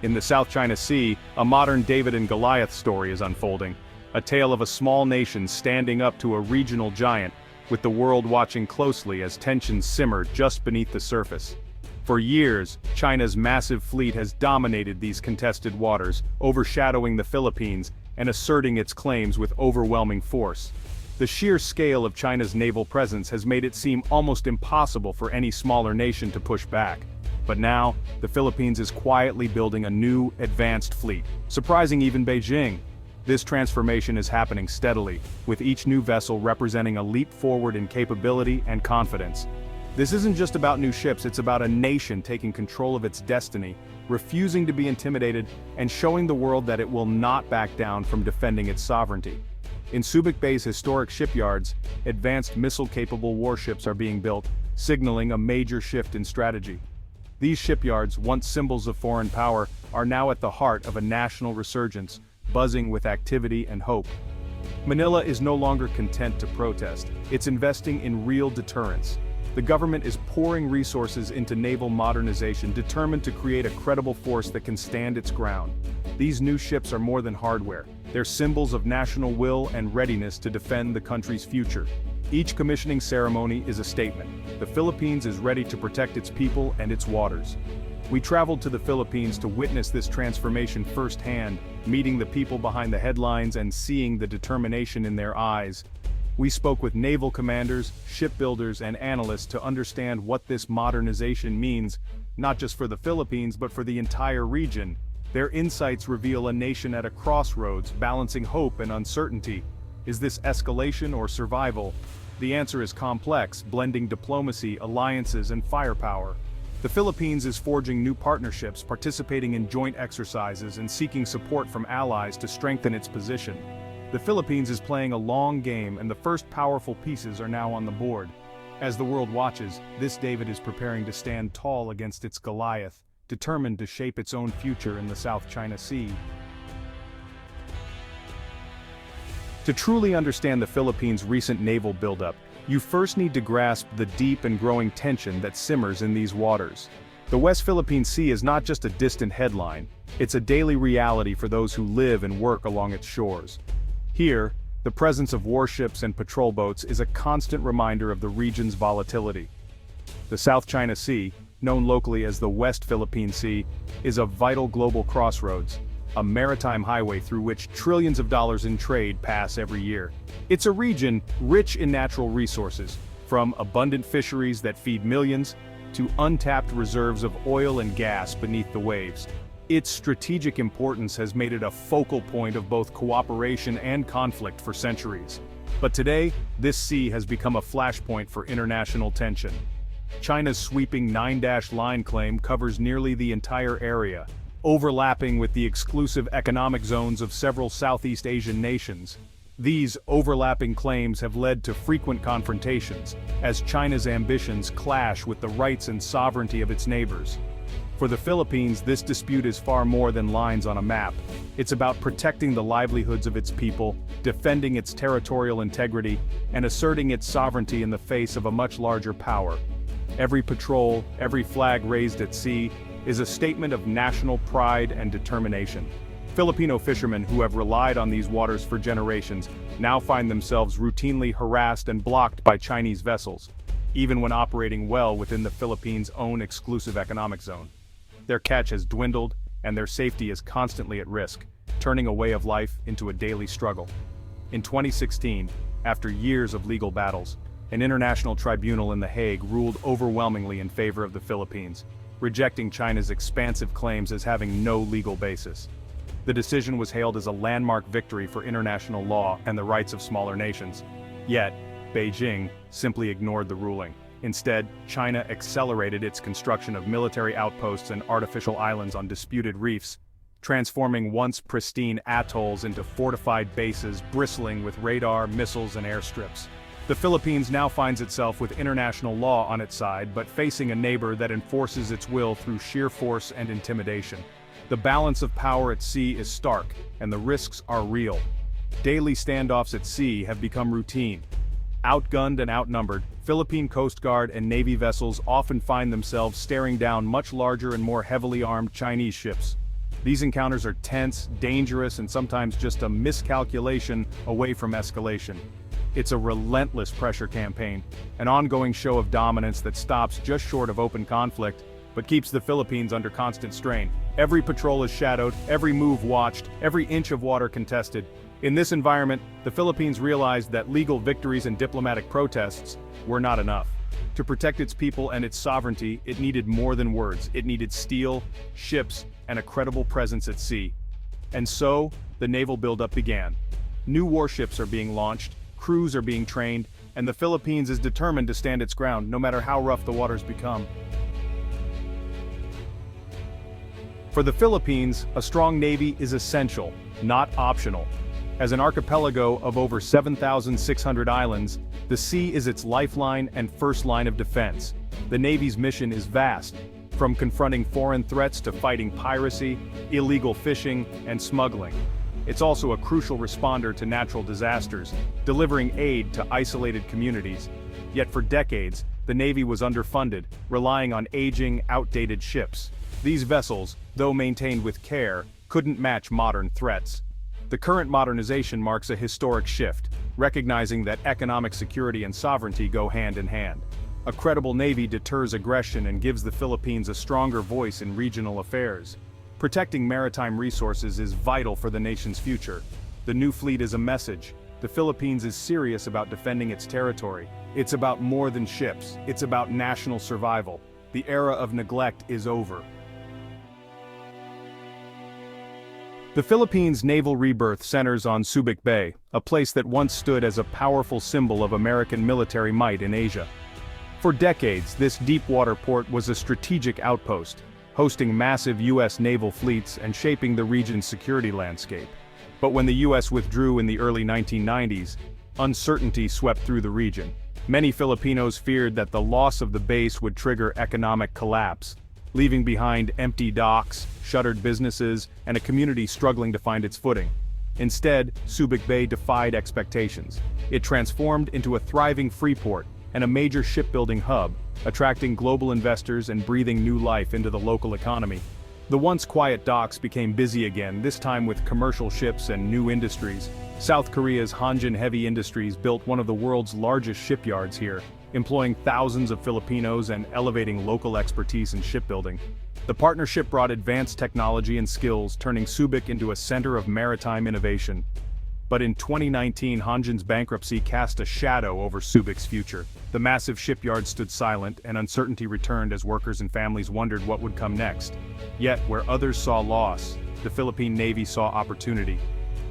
In the South China Sea, a modern David and Goliath story is unfolding. A tale of a small nation standing up to a regional giant, with the world watching closely as tensions simmer just beneath the surface. For years, China's massive fleet has dominated these contested waters, overshadowing the Philippines and asserting its claims with overwhelming force. The sheer scale of China's naval presence has made it seem almost impossible for any smaller nation to push back. But now, the Philippines is quietly building a new, advanced fleet, surprising even Beijing. This transformation is happening steadily, with each new vessel representing a leap forward in capability and confidence. This isn't just about new ships, it's about a nation taking control of its destiny, refusing to be intimidated, and showing the world that it will not back down from defending its sovereignty. In Subic Bay's historic shipyards, advanced missile-capable warships are being built, signaling a major shift in strategy. These shipyards, once symbols of foreign power, are now at the heart of a national resurgence, buzzing with activity and hope. Manila is no longer content to protest, it's investing in real deterrence. The government is pouring resources into naval modernization, determined to create a credible force that can stand its ground. These new ships are more than hardware, they're symbols of national will and readiness to defend the country's future. Each commissioning ceremony is a statement. The Philippines is ready to protect its people and its waters. We traveled to the Philippines to witness this transformation firsthand, meeting the people behind the headlines and seeing the determination in their eyes. We spoke with naval commanders, shipbuilders, and analysts to understand what this modernization means, not just for the Philippines but for the entire region. Their insights reveal a nation at a crossroads, balancing hope and uncertainty. Is this escalation or survival? The answer is complex, blending diplomacy, alliances, and firepower. The Philippines is forging new partnerships, participating in joint exercises, and seeking support from allies to strengthen its position. The Philippines is playing a long game, and the first powerful pieces are now on the board. As the world watches, this David is preparing to stand tall against its Goliath, determined to shape its own future in the South China Sea. To truly understand the Philippines' recent naval buildup, you first need to grasp the deep and growing tension that simmers in these waters. The West Philippine Sea is not just a distant headline, it's a daily reality for those who live and work along its shores. Here, the presence of warships and patrol boats is a constant reminder of the region's volatility. The South China Sea, known locally as the West Philippine Sea, is a vital global crossroads, a maritime highway through which trillions of dollars in trade pass every year. It's a region rich in natural resources, from abundant fisheries that feed millions, to untapped reserves of oil and gas beneath the waves. Its strategic importance has made it a focal point of both cooperation and conflict for centuries. But today, this sea has become a flashpoint for international tension. China's sweeping 9-line claim covers nearly the entire area, overlapping with the exclusive economic zones of several Southeast Asian nations. These overlapping claims have led to frequent confrontations, as China's ambitions clash with the rights and sovereignty of its neighbors. For the Philippines, this dispute is far more than lines on a map. It's about protecting the livelihoods of its people, defending its territorial integrity, and asserting its sovereignty in the face of a much larger power. Every patrol, every flag raised at sea, is a statement of national pride and determination. Filipino fishermen who have relied on these waters for generations now find themselves routinely harassed and blocked by Chinese vessels, even when operating well within the Philippines' own exclusive economic zone. Their catch has dwindled, and their safety is constantly at risk, turning a way of life into a daily struggle. In 2016, after years of legal battles, an international tribunal in The Hague ruled overwhelmingly in favor of the Philippines, rejecting China's expansive claims as having no legal basis. The decision was hailed as a landmark victory for international law and the rights of smaller nations. Yet, Beijing simply ignored the ruling. Instead, China accelerated its construction of military outposts and artificial islands on disputed reefs, transforming once pristine atolls into fortified bases bristling with radar, missiles, and airstrips. The Philippines now finds itself with international law on its side, but facing a neighbor that enforces its will through sheer force and intimidation. The balance of power at sea is stark, and the risks are real. Daily standoffs at sea have become routine. Outgunned and outnumbered, Philippine Coast Guard and Navy vessels often find themselves staring down much larger and more heavily armed Chinese ships. These encounters are tense, dangerous, and sometimes just a miscalculation away from escalation. It's a relentless pressure campaign, an ongoing show of dominance that stops just short of open conflict, but keeps the Philippines under constant strain. Every patrol is shadowed, every move watched, every inch of water contested. In this environment, the Philippines realized that legal victories and diplomatic protests were not enough. To protect its people and its sovereignty, it needed more than words. It needed steel, ships, and a credible presence at sea. And so, the naval buildup began. New warships are being launched, crews are being trained, and the Philippines is determined to stand its ground, no matter how rough the waters become. For the Philippines, a strong navy is essential, not optional. As an archipelago of over 7,600 islands, the sea is its lifeline and first line of defense. The Navy's mission is vast, from confronting foreign threats to fighting piracy, illegal fishing, and smuggling. It's also a crucial responder to natural disasters, delivering aid to isolated communities. Yet for decades, the Navy was underfunded, relying on aging, outdated ships. These vessels, though maintained with care, couldn't match modern threats. The current modernization marks a historic shift, recognizing that economic security and sovereignty go hand in hand. A credible navy deters aggression and gives the Philippines a stronger voice in regional affairs. Protecting maritime resources is vital for the nation's future. The new fleet is a message. The Philippines is serious about defending its territory. It's about more than ships. It's about national survival. The era of neglect is over. The Philippines' naval rebirth centers on Subic Bay, a place that once stood as a powerful symbol of American military might in Asia. For decades, this deep-water port was a strategic outpost, hosting massive U.S. naval fleets and shaping the region's security landscape. But when the U.S. withdrew in the early 1990s, uncertainty swept through the region. Many Filipinos feared that the loss of the base would trigger economic collapse, leaving behind empty docks, shuttered businesses, and a community struggling to find its footing. Instead, Subic Bay defied expectations. It transformed into a thriving free port and a major shipbuilding hub, attracting global investors and breathing new life into the local economy. The once quiet docks became busy again, this time with commercial ships and new industries. South Korea's Hanjin Heavy Industries built one of the world's largest shipyards here, employing thousands of Filipinos and elevating local expertise in shipbuilding. The partnership brought advanced technology and skills, turning Subic into a center of maritime innovation. But in 2019, Hanjin's bankruptcy cast a shadow over Subic's future. The massive shipyard stood silent, and uncertainty returned as workers and families wondered what would come next. Yet, where others saw loss, the Philippine Navy saw opportunity.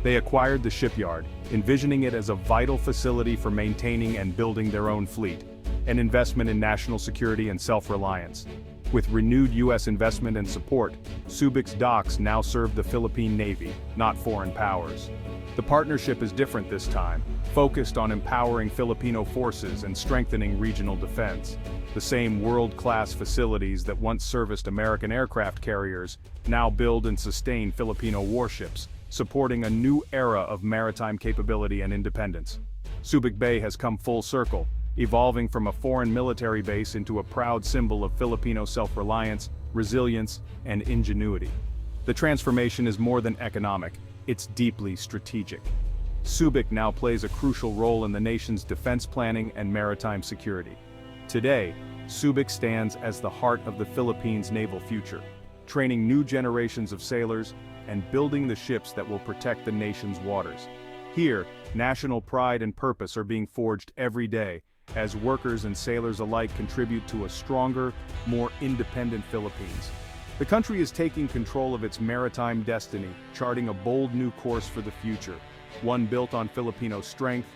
They acquired the shipyard, envisioning it as a vital facility for maintaining and building their own fleet, an investment in national security and self-reliance. With renewed U.S. investment and support, Subic's docks now serve the Philippine Navy, not foreign powers. The partnership is different this time, focused on empowering Filipino forces and strengthening regional defense. The same world-class facilities that once serviced American aircraft carriers now build and sustain Filipino warships, supporting a new era of maritime capability and independence. Subic Bay has come full circle, evolving from a foreign military base into a proud symbol of Filipino self-reliance, resilience, and ingenuity. The transformation is more than economic, it's deeply strategic. Subic now plays a crucial role in the nation's defense planning and maritime security. Today, Subic stands as the heart of the Philippines' naval future, training new generations of sailors and building the ships that will protect the nation's waters. Here, national pride and purpose are being forged every day, as workers and sailors alike contribute to a stronger, more independent Philippines. The country is taking control of its maritime destiny, charting a bold new course for the future, one built on Filipino strength,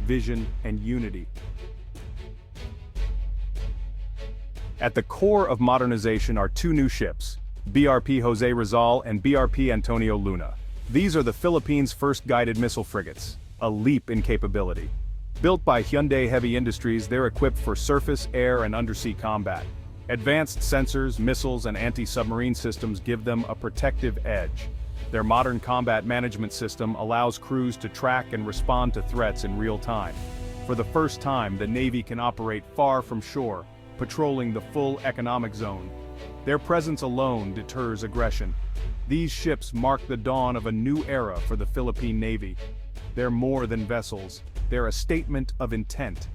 vision, and unity. At the core of modernization are two new ships, BRP Jose Rizal and BRP Antonio Luna. These are the Philippines' first guided missile frigates, a leap in capability. Built by Hyundai Heavy Industries, they're equipped for surface, air, and undersea combat. Advanced sensors, missiles, and anti-submarine systems give them a protective edge. Their modern combat management system allows crews to track and respond to threats in real time. For the first time, the Navy can operate far from shore, patrolling the full economic zone. Their presence alone deters aggression. These ships mark the dawn of a new era for the Philippine Navy. They're more than vessels, they're a statement of intent.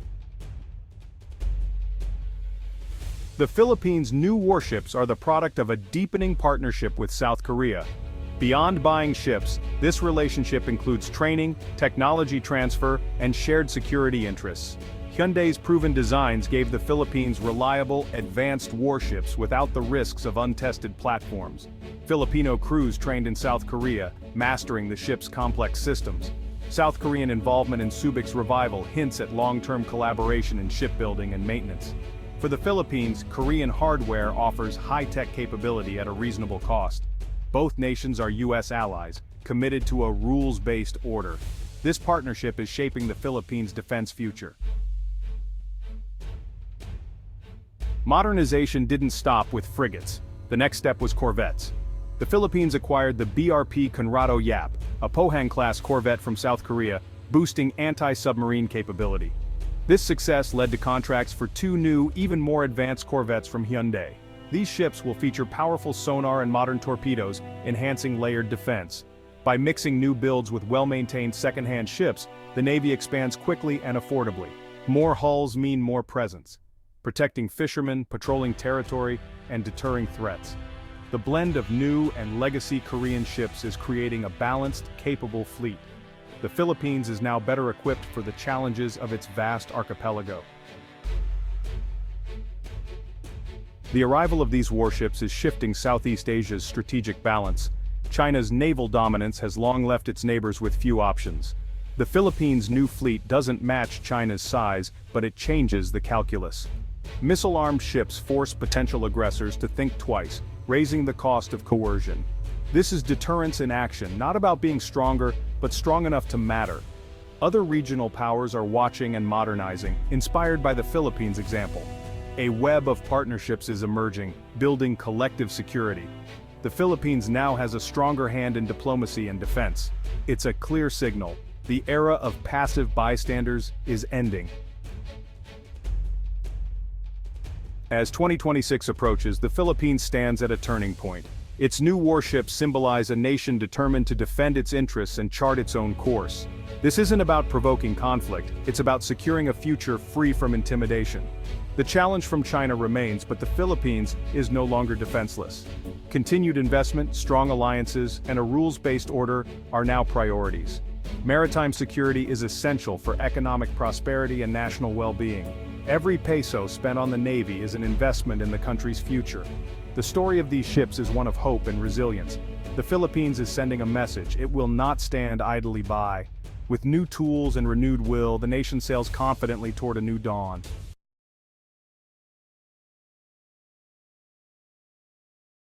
The Philippines' new warships are the product of a deepening partnership with South Korea. Beyond buying ships, this relationship includes training, technology transfer, and shared security interests. Hyundai's proven designs gave the Philippines reliable, advanced warships without the risks of untested platforms. Filipino crews trained in South Korea, mastering the ship's complex systems. South Korean involvement in Subic's revival hints at long-term collaboration in shipbuilding and maintenance. For the Philippines, Korean hardware offers high-tech capability at a reasonable cost. Both nations are U.S. allies, committed to a rules-based order. This partnership is shaping the Philippines' defense future. Modernization didn't stop with frigates. The next step was corvettes. The Philippines acquired the BRP Conrado Yap, a Pohang-class corvette from South Korea, boosting anti-submarine capability. This success led to contracts for 2 new, even more advanced corvettes from Hyundai. These ships will feature powerful sonar and modern torpedoes, enhancing layered defense. By mixing new builds with well-maintained second-hand ships, the Navy expands quickly and affordably. More hulls mean more presence, protecting fishermen, patrolling territory, and deterring threats. The blend of new and legacy Korean ships is creating a balanced, capable fleet. The Philippines is now better equipped for the challenges of its vast archipelago. The arrival of these warships is shifting Southeast Asia's strategic balance. China's naval dominance has long left its neighbors with few options. The Philippines' new fleet doesn't match China's size, but it changes the calculus. Missile-armed ships force potential aggressors to think twice, raising the cost of coercion. This is deterrence in action, not about being stronger, but strong enough to matter. Other regional powers are watching and modernizing, inspired by the Philippines' example. A web of partnerships is emerging, building collective security. The Philippines now has a stronger hand in diplomacy and defense. It's a clear signal. The era of passive bystanders is ending. As 2026 approaches, the Philippines stands at a turning point. Its new warships symbolize a nation determined to defend its interests and chart its own course. This isn't about provoking conflict, it's about securing a future free from intimidation. The challenge from China remains, but the Philippines is no longer defenseless. Continued investment, strong alliances, and a rules-based order are now priorities. Maritime security is essential for economic prosperity and national well-being. Every peso spent on the Navy is an investment in the country's future. The story of these ships is one of hope and resilience. The Philippines is sending a message: it will not stand idly by. With new tools and renewed will, the nation sails confidently toward a new dawn.